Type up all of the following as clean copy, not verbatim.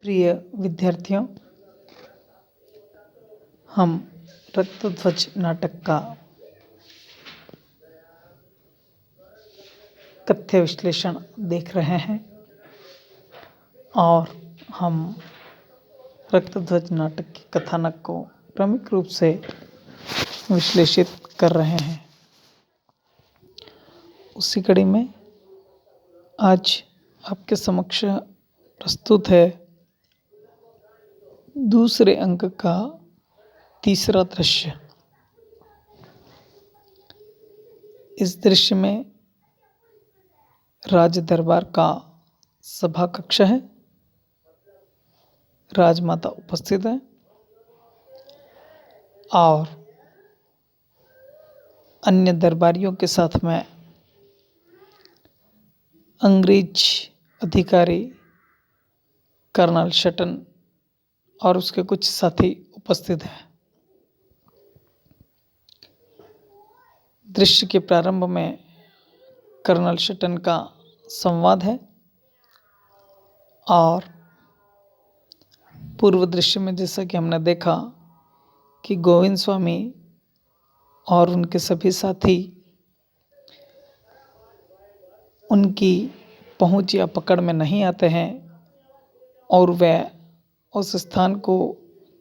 प्रिय विद्यार्थियों, हम रक्तध्वज नाटक का कथ्य विश्लेषण देख रहे हैं और हम रक्तध्वज नाटक के कथानक को क्रमिक रूप से विश्लेषित कर रहे हैं। उसी कड़ी में आज आपके समक्ष प्रस्तुत है दूसरे अंक का तीसरा दृश्य। इस दृश्य में राज दरबार का सभा कक्ष है। राजमाता उपस्थित है और अन्य दरबारियों के साथ में अंग्रेज अधिकारी कर्नल शटन और उसके कुछ साथी उपस्थित हैं। दृश्य के प्रारंभ में कर्नल शटन का संवाद है और पूर्व दृश्य में जैसा कि हमने देखा कि गोविंद स्वामी और उनके सभी साथी उनकी पहुंच या पकड़ में नहीं आते हैं और वह उस स्थान को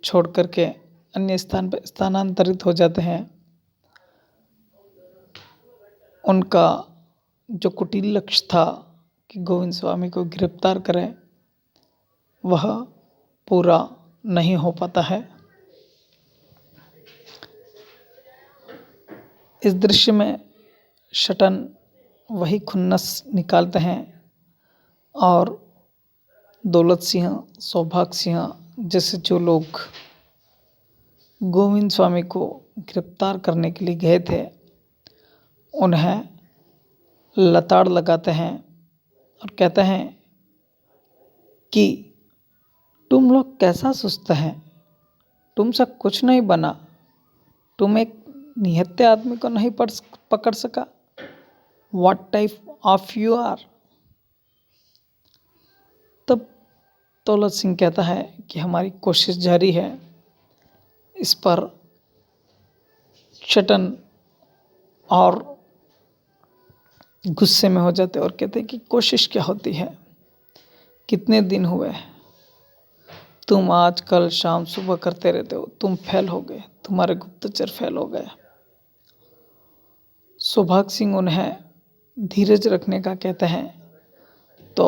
छोड़ करके अन्य स्थान पर स्थानांतरित हो जाते हैं। उनका जो कुटिल लक्ष्य था कि गोविंद स्वामी को गिरफ्तार करें, वह पूरा नहीं हो पाता है। इस दृश्य में शटन वही खुन्नस निकालते हैं और दौलत सिंह, सौभाग्य सिंह जैसे जो लोग गोविंद स्वामी को गिरफ्तार करने के लिए गए थे, उन्हें लताड़ लगाते हैं और कहते हैं कि तुम लोग कैसा सुस्त हैं, तुमसे कुछ नहीं बना, तुम एक निहत्थे आदमी को नहीं पकड़ सका। What type of you are? तब दौलत सिंह कहता है कि हमारी कोशिश जारी है। इस पर शटन और गुस्से में हो जाते और कहते कि कोशिश क्या होती है, कितने दिन हुए, तुम आज कल शाम सुबह करते रहते हो, तुम फेल हो गए, तुम्हारे गुप्तचर फेल हो गए। सौभाग्य सिंह उन्हें धीरज रखने का कहते हैं तो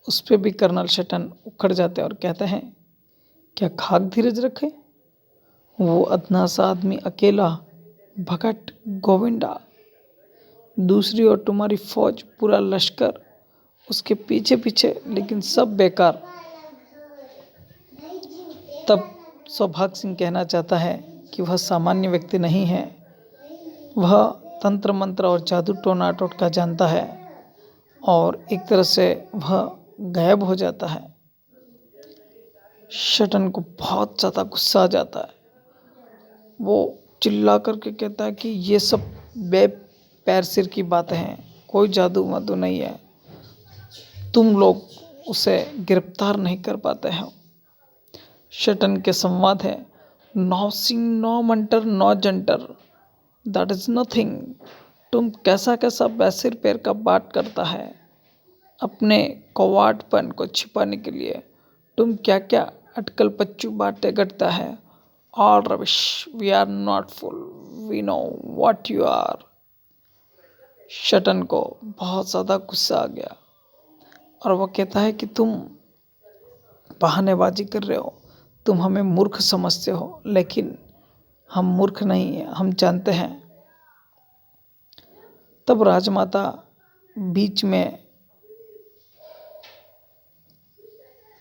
उस पर भी कर्नल शटन उखड़ जाते और कहते हैं क्या खाक धीरज रखे, वो अदना सा आदमी अकेला भगत गोविंदा, दूसरी ओर तुम्हारी फौज, पूरा लश्कर उसके पीछे पीछे, लेकिन सब बेकार। तब सौभाग्य सिंह कहना चाहता है कि वह सामान्य व्यक्ति नहीं है, वह तंत्र मंत्र और जादू टोना टोटका जानता है और एक तरह से वह गायब हो जाता है। शटन को बहुत ज़्यादा गुस्सा आ जाता है। वो चिल्ला करके कहता है कि ये सब पैर सिर की बातें हैं, कोई जादू वादू नहीं है, तुम लोग उसे गिरफ्तार नहीं कर पाते हैं। शटन के संवाद है, नो सिंग नो मंटर नो जंटर, दैट इज नथिंग। तुम कैसा कैसा बैसिर पैर का बात करता है अपने कवाटपन को छिपाने के लिए, तुम क्या क्या अटकल पच्चू बातें करता है। All rubbish, we are not fool, we know what you are. शटन को बहुत ज़्यादा गुस्सा आ गया और वह कहता है कि तुम बहानेबाजी कर रहे हो, तुम हमें मूर्ख समझते हो, लेकिन हम मूर्ख नहीं हैं, हम जानते हैं। तब राजमाता बीच में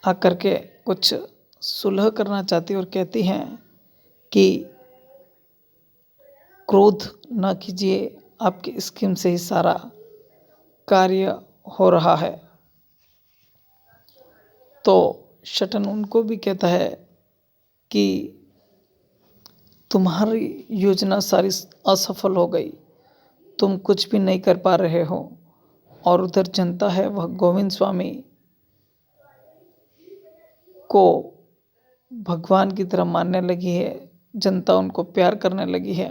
आकर के कुछ सुलह करना चाहती और कहती हैं कि क्रोध न कीजिए, आपकी स्कीम से ही सारा कार्य हो रहा है। तो शटन उनको भी कहता है कि तुम्हारी योजना सारी असफल हो गई, तुम कुछ भी नहीं कर पा रहे हो और उधर जनता है वह गोविंद स्वामी को भगवान की तरह मानने लगी है, जनता उनको प्यार करने लगी है।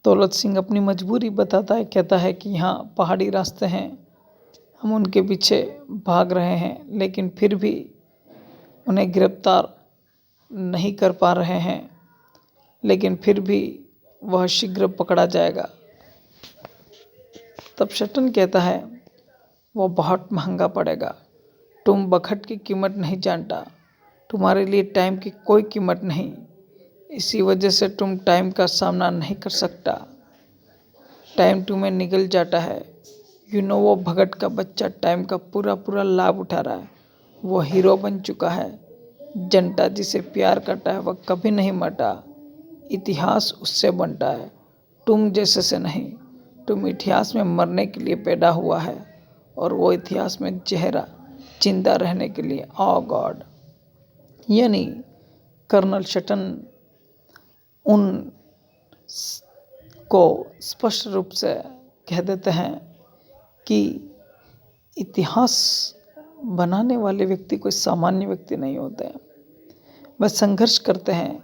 दौलत सिंह अपनी मजबूरी बताता है, कहता है कि यहाँ पहाड़ी रास्ते हैं, हम उनके पीछे भाग रहे हैं, लेकिन फिर भी उन्हें गिरफ्तार नहीं कर पा रहे हैं, लेकिन फिर भी वह शीघ्र पकड़ा जाएगा। तब शटन कहता है, वो बहुत महंगा पड़ेगा, तुम बखत की कीमत नहीं जानता, तुम्हारे लिए टाइम की कोई कीमत नहीं, इसी वजह से तुम टाइम का सामना नहीं कर सकता, टाइम तुम्हें निगल जाता है। वो भगत का बच्चा टाइम का पूरा पूरा लाभ उठा रहा है, वो हीरो बन चुका है, जनता जिसे प्यार करता है वह कभी नहीं मरता, इतिहास उससे बनता है, तुम जैसे से नहीं, तुम इतिहास में मरने के लिए पैदा हुआ है और वो इतिहास में चेहरा जिंदा रहने के लिए। ओ गॉड। यानी कर्नल शटन उन को स्पष्ट रूप से कह देते हैं कि इतिहास बनाने वाले व्यक्ति कोई सामान्य व्यक्ति नहीं होते हैं, वह संघर्ष करते हैं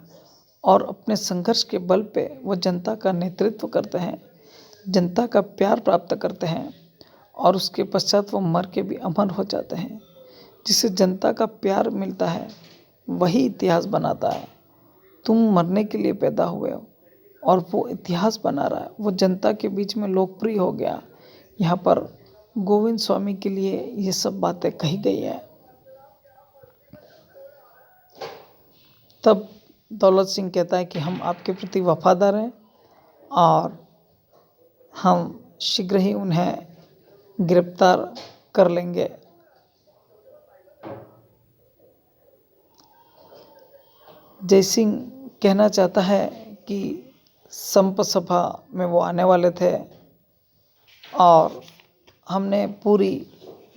और अपने संघर्ष के बल पे वो जनता का नेतृत्व करते हैं, जनता का प्यार प्राप्त करते हैं और उसके पश्चात वो मर के भी अमर हो जाते हैं। जिसे जनता का प्यार मिलता है वही इतिहास बनाता है। तुम मरने के लिए पैदा हुए हो और वो इतिहास बना रहा है, वो जनता के बीच में लोकप्रिय हो गया। यहाँ पर गोविंद स्वामी के लिए ये सब बातें कही गई है। तब दौलत सिंह कहता है कि हम आपके प्रति वफादार हैं और हम शीघ्र ही उन्हें गिरफ्तार कर लेंगे। जयसिंह कहना चाहता है कि संप सभा में वो आने वाले थे और हमने पूरी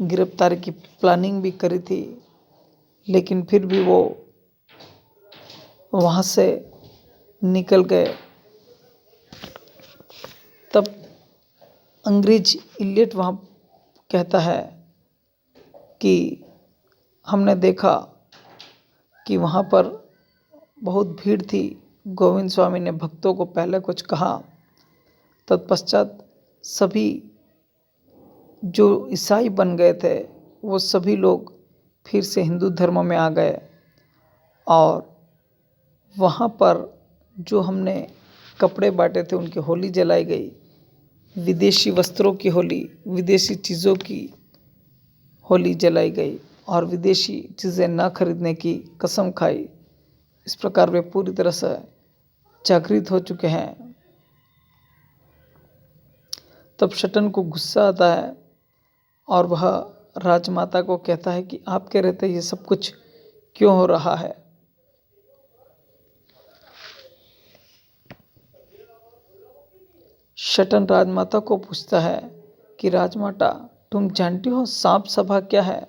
गिरफ्तारी की प्लानिंग भी करी थी, लेकिन फिर भी वो वहाँ से निकल गए। तब अंग्रेज इलियट वहाँ कहता है कि हमने देखा कि वहाँ पर बहुत भीड़ थी, गोविंद स्वामी ने भक्तों को पहले कुछ कहा, तत्पश्चात सभी जो ईसाई बन गए थे वो सभी लोग फिर से हिंदू धर्म में आ गए और वहाँ पर जो हमने कपड़े बांटे थे उनकी होली जलाई गई, विदेशी वस्त्रों की होली, विदेशी चीज़ों की होली जलाई गई और विदेशी चीज़ें न खरीदने की कसम खाई। इस प्रकार वे पूरी तरह से जागृत हो चुके हैं। तब शटन को गुस्सा आता है और वह राजमाता को कहता है कि आपके रहते ये सब कुछ क्यों हो रहा है। शटन राजमाता को पूछता है कि राजमाता तुम जानती हो सांप सभा क्या है।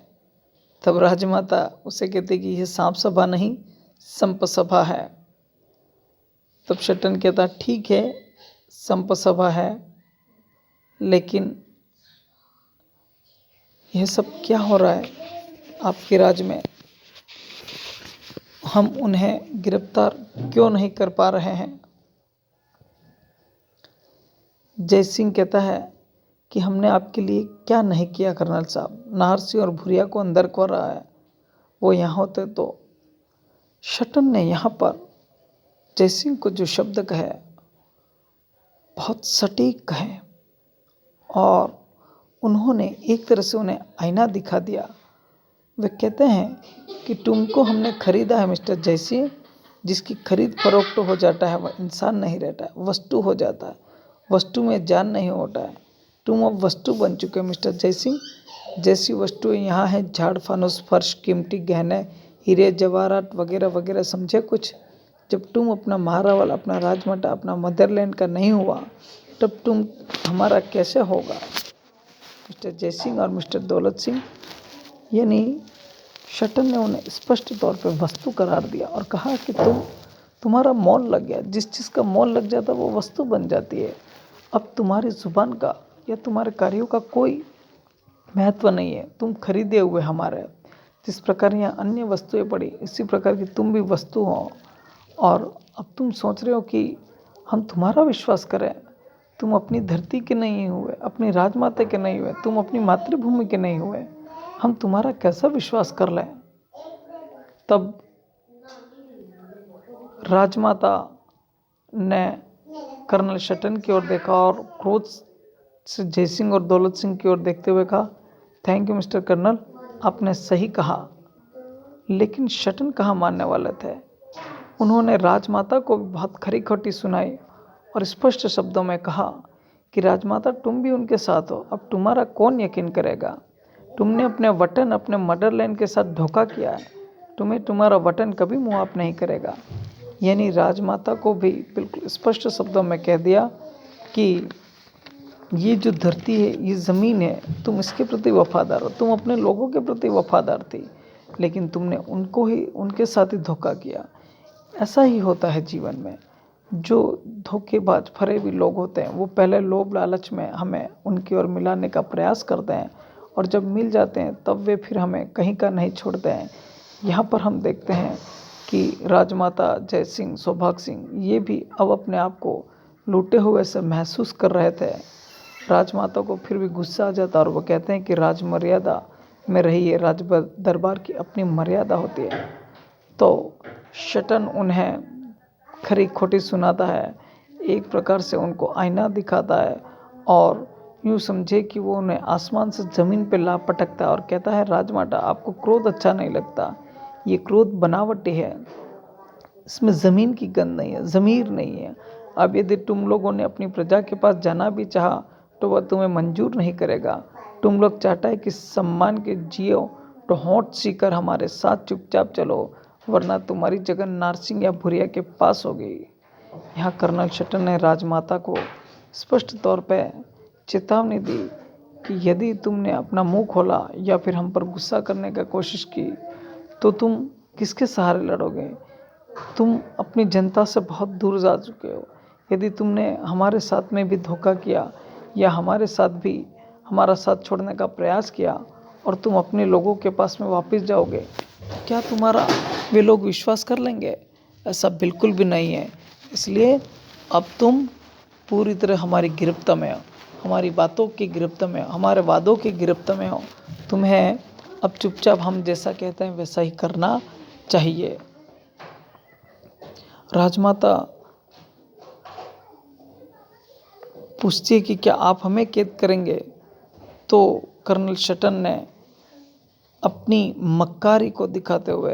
तब राजमाता उसे कहती कि यह सांप सभा नहीं, संप सभा है। तब शटन कहता ठीक है संप सभा है, लेकिन यह सब क्या हो रहा है आपके राज्य में, हम उन्हें गिरफ्तार क्यों नहीं कर पा रहे हैं। जयसिंह कहता है कि हमने आपके लिए क्या नहीं किया कर्नल साहब, नाहर सिंह और भूरिया को अंदर कर रहा है, वो यहाँ होते तो। शटन ने यहाँ पर जयसिंह को जो शब्द कहे बहुत सटीक कहे और उन्होंने एक तरह से उन्हें आईना दिखा दिया। वे कहते हैं कि तुमको हमने खरीदा है मिस्टर जयसिंह, जिसकी खरीद फरोख्त हो जाता है वह इंसान नहीं रहता है, वस्तु हो जाता है, वस्तु में जान नहीं होता है। तुम अब वस्तु बन चुके हो मिस्टर जयसिंह। जैसी वस्तुएं यहाँ है, झाड़ फानूस फर्श कीमती गहने हीरे जवाहरात वगैरह वगैरह, समझे कुछ। जब तुम अपना महारावल अपना राजमाता अपना मदरलैंड का नहीं हुआ तब तुम हमारा कैसे होगा। मिस्टर जयसिंह और मिस्टर दौलत सिंह, यानी शटन ने उन्हें स्पष्ट तौर पर वस्तु करार दिया और कहा कि तुम्हारा मोल लग गया, जिस चीज़ का मोल लग जाता है वो वस्तु बन जाती है। अब तुम्हारी जुबान का या तुम्हारे कार्यों का कोई महत्व नहीं है, तुम खरीदे हुए हमारे। जिस प्रकार यहाँ अन्य वस्तुएं पड़ी, इसी प्रकार की तुम भी वस्तु हो। और अब तुम सोच रहे हो कि हम तुम्हारा विश्वास करें। तुम अपनी धरती के नहीं हुए, अपनी राजमाता के नहीं हुए, तुम अपनी मातृभूमि के नहीं हुए, हम तुम्हारा कैसा विश्वास कर लें। तब राजमाता ने कर्नल शटन की ओर देखा और क्रोध से जयसिंह और दौलत सिंह की ओर देखते हुए कहा, थैंक यू मिस्टर कर्नल, आपने सही कहा। लेकिन शटन कहाँ मानने वाले थे। उन्होंने राजमाता को बहुत खरी खोटी सुनाई और स्पष्ट शब्दों में कहा कि राजमाता तुम भी उनके साथ हो, अब तुम्हारा कौन यकीन करेगा। तुमने अपने वतन, अपने मदरलैंड के साथ धोखा किया है। तुम्हें तुम्हारा वतन कभी मुआफ नहीं करेगा। यानी राजमाता को भी बिल्कुल स्पष्ट शब्दों में कह दिया कि ये जो धरती है, ये ज़मीन है, तुम इसके प्रति वफादार हो, तुम अपने लोगों के प्रति वफादार थी, लेकिन तुमने उनको ही, उनके साथ ही धोखा किया। ऐसा ही होता है जीवन में। जो धोखेबाज फरेबी लोग होते हैं, वो पहले लोभ लालच में हमें उनकी ओर मिलाने का प्रयास करते हैं, और जब मिल जाते हैं तब वे फिर हमें कहीं का नहीं छोड़ते हैं। यहाँ पर हम देखते हैं कि राजमाता जय सिंह, सौभाग्य सिंह, ये भी अब अपने आप को लूटे हुए से महसूस कर रहे थे। राजमाता को फिर भी गुस्सा आ जाता और वो कहते हैं कि राज मर्यादा में रहिए, राज दरबार की अपनी मर्यादा होती है। तो शटन उन्हें खरी खोटी सुनाता है, एक प्रकार से उनको आईना दिखाता है, और यूँ समझे कि वो उन्हें आसमान से ज़मीन पे ला पटकता है और कहता है, राजमाता आपको क्रोध अच्छा नहीं लगता, ये क्रोध बनावटी है, इसमें ज़मीन की गंध नहीं है, ज़मीर नहीं है। अब यदि तुम लोगों ने अपनी प्रजा के पास जाना भी चाहा तो वह तुम्हें मंजूर नहीं करेगा। तुम लोग चाहता है कि सम्मान के जियो तो होंठ सीकर हमारे साथ चुपचाप चलो, वरना तुम्हारी जगह नारसिंह या भुरिया के पास होगी। यहाँ कर्नल शटन ने राजमाता को स्पष्ट तौर पर चेतावनी दी कि यदि तुमने अपना मुंह खोला या फिर हम पर गुस्सा करने का कोशिश की तो तुम किसके सहारे लड़ोगे। तुम अपनी जनता से बहुत दूर जा चुके हो। यदि तुमने हमारे साथ में भी धोखा किया या हमारे साथ भी हमारा साथ छोड़ने का प्रयास किया और तुम अपने लोगों के पास में वापस जाओगे, तो क्या तुम्हारा वे लोग विश्वास कर लेंगे? ऐसा बिल्कुल भी नहीं है। इसलिए अब तुम पूरी तरह हमारी गिरफ्त में हो, हमारी बातों की गिरफ्त में हो, हमारे वादों की गिरफ्त में हो। तुम्हें अब चुपचाप हम जैसा कहते हैं वैसा ही करना चाहिए। राजमाता पूछती है कि क्या आप हमें कैद करेंगे। तो कर्नल शटन ने अपनी मक्कारी को दिखाते हुए,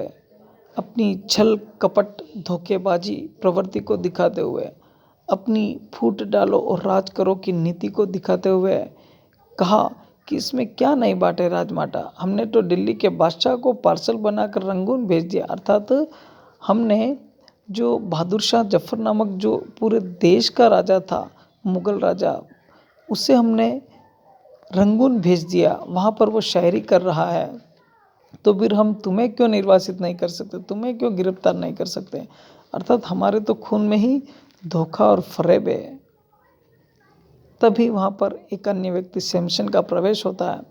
अपनी छल कपट धोखेबाजी प्रवृत्ति को दिखाते हुए, अपनी फूट डालो और राज करो की नीति को दिखाते हुए कहा कि इसमें क्या नई बात है राजमाता, हमने तो दिल्ली के बादशाह को पार्सल बनाकर रंगून भेज दिया। अर्थात हमने जो बहादुर शाह जफर नामक जो पूरे देश का राजा था, मुगल राजा, उसे हमने रंगून भेज दिया, वहाँ पर वो शायरी कर रहा है। तो फिर हम तुम्हें क्यों निर्वासित नहीं कर सकते, तुम्हें क्यों गिरफ्तार नहीं कर सकते। अर्थात हमारे तो खून में ही धोखा और फरेब है। तभी वहाँ पर एक अन्य व्यक्ति सैमसन का प्रवेश होता है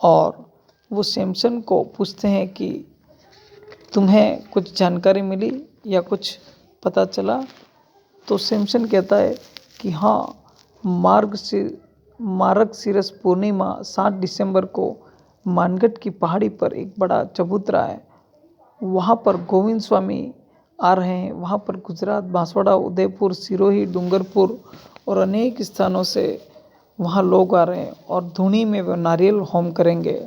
और वो सैमसन को पूछते हैं कि तुम्हें कुछ जानकारी मिली या कुछ पता चला। तो सैमसन कहता है कि हाँ, मार्गशीर्ष पूर्णिमा 7 दिसंबर को मानगढ़ की पहाड़ी पर एक बड़ा चबूतरा है, वहाँ पर गोविंद स्वामी आ रहे हैं। वहाँ पर गुजरात, बांसवाड़ा, उदयपुर, सिरोही, डूंगरपुर और अनेक स्थानों से वहाँ लोग आ रहे हैं और धूनी में वे नारियल होम करेंगे।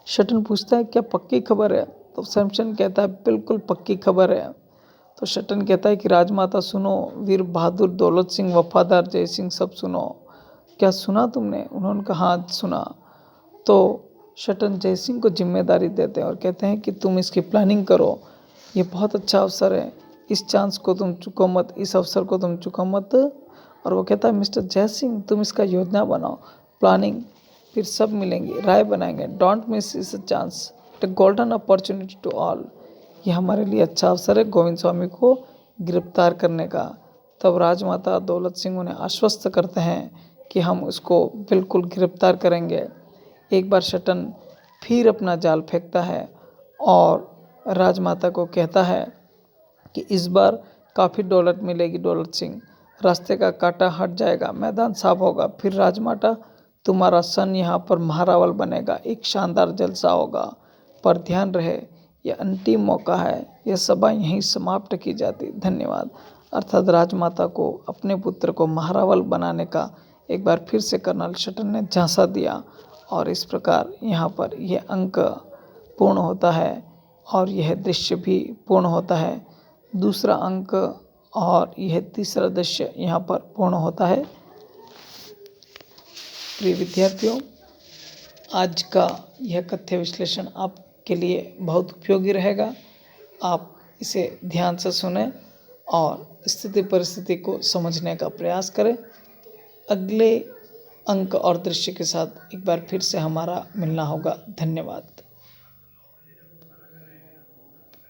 शटन पूछता है क्या पक्की खबर है। तो सैमसन कहता है बिल्कुल पक्की खबर है। तो शटन कहता है कि राजमाता सुनो, वीर बहादुर दौलत सिंह, वफादार जय सिंह, सब सुनो। क्या सुना तुमने? उन्होंने कहा हाँ सुना। तो शटन जय सिंह को जिम्मेदारी देते हैं और कहते हैं कि तुम इसकी प्लानिंग करो, ये बहुत अच्छा अवसर है, इस चांस को तुम चुको मत, इस अवसर को तुम चुको मत। और वो कहता है मिस्टर जय सिंह तुम इसका योजना बनाओ, प्लानिंग, फिर सब मिलेंगे, राय बनाएंगे, डोंट मिस इस chance, the golden opportunity to all. ये हमारे लिए अच्छा अवसर है गोविंद स्वामी को गिरफ्तार करने का। तब राजमाता दौलत सिंह उन्हें आश्वस्त करते हैं कि हम उसको बिल्कुल गिरफ्तार करेंगे। एक बार शटन फिर अपना जाल फेंकता है और राजमाता को कहता है कि इस बार काफ़ी दौलत मिलेगी दौलत सिंह, रास्ते का कांटा हट जाएगा, मैदान साफ होगा, फिर राजमाता तुम्हारा सन यहाँ पर महारावल बनेगा, एक शानदार जलसा होगा। पर ध्यान रहे यह अंतिम मौका है, यह सभा यहीं समाप्त की जाती। धन्यवाद। अर्थात राजमाता को अपने पुत्र को महारावल बनाने का एक बार फिर से कर्नल शटन ने झांसा दिया और इस प्रकार यहाँ पर यह अंक पूर्ण होता है और यह दृश्य भी पूर्ण होता है। दूसरा अंक और यह तीसरा दृश्य यहाँ पर पूर्ण होता है। प्रिय विद्यार्थियों, आज का यह कथ्य विश्लेषण आपके लिए बहुत उपयोगी रहेगा। आप इसे ध्यान से सुनें और स्थिति परिस्थिति को समझने का प्रयास करें। अगले अंक और दृश्य के साथ एक बार फिर से हमारा मिलना होगा। धन्यवाद।